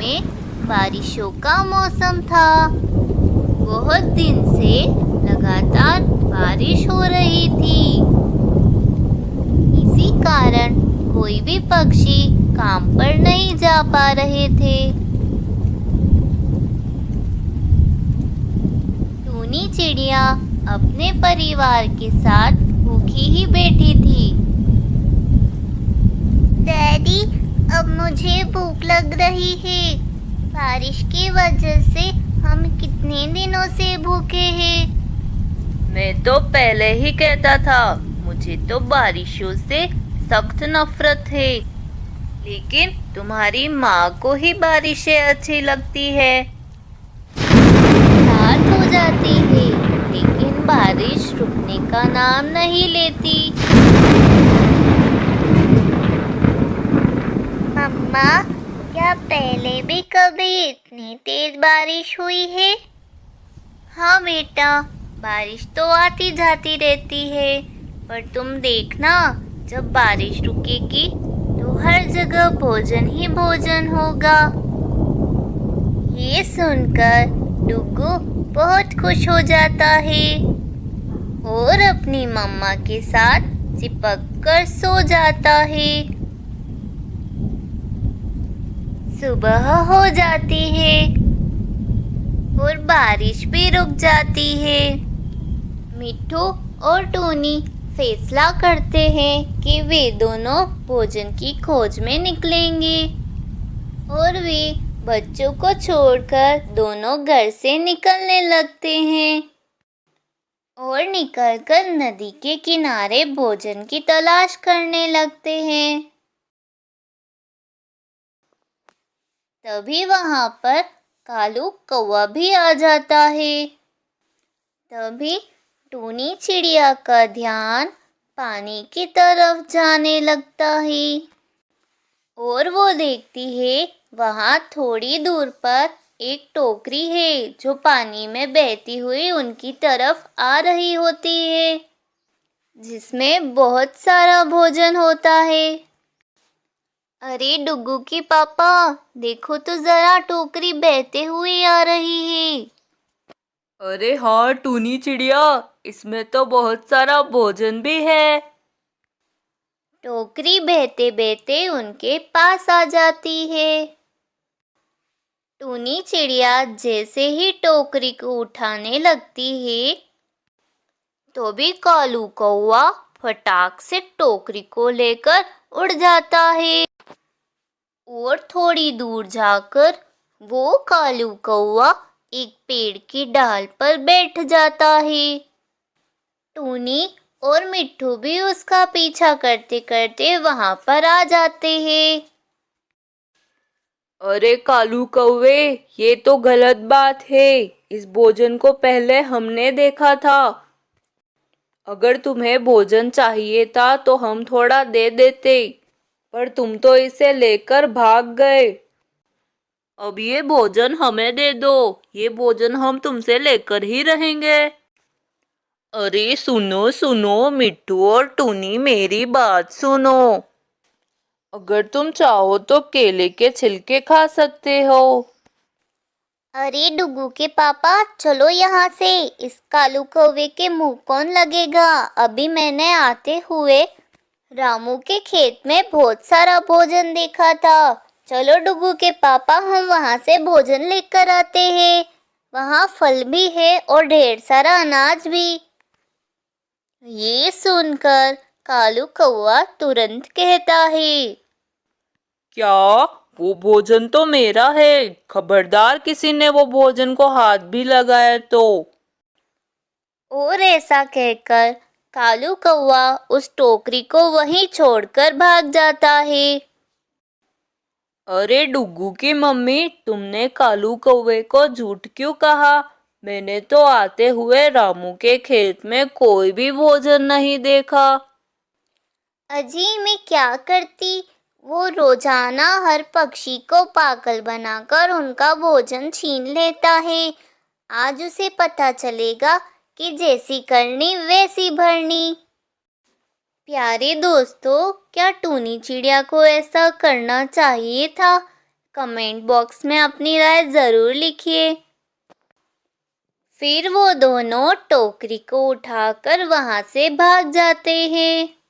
में बारिशों का मौसम था। बहुत दिन से लगातार बारिश हो रही थी। इसी कारण कोई भी पक्षी काम पर नहीं जा पा रहे थे। टूनी चिड़िया अपने परिवार के साथ भूखी ही बैठी थी। डैडी, अब मुझे भूख लग रही है। बारिश की वजह से हम कितने दिनों से भूखे हैं। मैं तो पहले ही कहता था, मुझे तो बारिशों से सख्त नफरत है। लेकिन तुम्हारी माँ को ही बारिशें अच्छी लगती है। रात हो जाती है, लेकिन बारिश रुकने का नाम नहीं लेती। मम्मा, क्या पहले भी कभी इतनी तेज बारिश हुई है? हाँ बेटा, बारिश तो आती जाती रहती है, पर तुम देखना, जब बारिश रुकेगी तो हर जगह भोजन ही भोजन होगा। ये सुनकर डुग्गू बहुत खुश हो जाता है और अपनी मम्मा के साथ चिपक कर सो जाता है। सुबह हो जाती है और बारिश भी रुक जाती है। मिट्ठू और टूनी फैसला करते हैं कि वे दोनों भोजन की खोज में निकलेंगे और वे बच्चों को छोड़कर दोनों घर से निकलने लगते हैं और निकलकर नदी के किनारे भोजन की तलाश करने लगते हैं। तभी वहां पर कालू कौवा भी आ जाता है। तभी टूनी चिड़िया का ध्यान पानी की तरफ जाने लगता है और वो देखती है वहां थोड़ी दूर पर एक टोकरी है जो पानी में बहती हुई उनकी तरफ आ रही होती है, जिसमें बहुत सारा भोजन होता है। अरे डुग्गू की पापा, देखो तो जरा, टोकरी बहते हुए आ रही है। अरे हाँ टूनी चिड़िया, इसमें तो बहुत सारा भोजन भी है। टोकरी बहते बहते उनके पास आ जाती है। टूनी चिड़िया जैसे ही टोकरी को उठाने लगती है, तो भी कालू कौवा फटाक से टोकरी को लेकर उड़ जाता है और थोड़ी दूर जाकर वो कालू कौवा एक पेड़ की डाल पर बैठ जाता है। टूनी और मिट्ठू भी उसका पीछा करते करते वहां पर आ जाते हैं। अरे कालू कौवे, ये तो गलत बात है। इस भोजन को पहले हमने देखा था। अगर तुम्हें भोजन चाहिए था तो हम थोड़ा दे देते, पर तुम तो इसे लेकर भाग गए। अब ये भोजन हमें दे दो, ये भोजन हम तुमसे लेकर ही रहेंगे। अरे सुनो सुनो मिट्ठू और टूनी, मेरी बात सुनो। अगर तुम चाहो तो केले के छिलके खा सकते हो। अरे डुगू के पापा, चलो यहाँ से। इस कालू कौवे के मुंह कौन लगेगा? अभी मैंने आते हुए रामू के खेत में बहुत सारा भोजन देखा था। चलो डुगू के पापा, हम वहाँ से भोजन लेकर आते हैं। वहाँ फल भी है और ढेर सारा अनाज भी। ये सुनकर कालू कौवा तुरंत कहता है, क्या? वो भोजन तो मेरा है। खबरदार किसी ने वो भोजन को हाथ भी लगाया तो। और ऐसा कहकर कालू कौवा उस टोकरी को वहीं छोड़कर भाग जाता है। अरे डुग्गू की मम्मी, तुमने कालू कौवे को झूठ क्यों कहा? मैंने तो आते हुए रामू के खेत में कोई भी भोजन नहीं देखा। अजी, मैं क्या करती? वो रोजाना हर पक्षी को पागल बनाकर उनका भोजन छीन लेता है। आज उसे पता चलेगा कि जैसी करनी वैसी भरनी। प्यारे दोस्तों, क्या टूनी चिड़िया को ऐसा करना चाहिए था? कमेंट बॉक्स में अपनी राय ज़रूर लिखिए। फिर वो दोनों टोकरी को उठाकर वहाँ से भाग जाते हैं।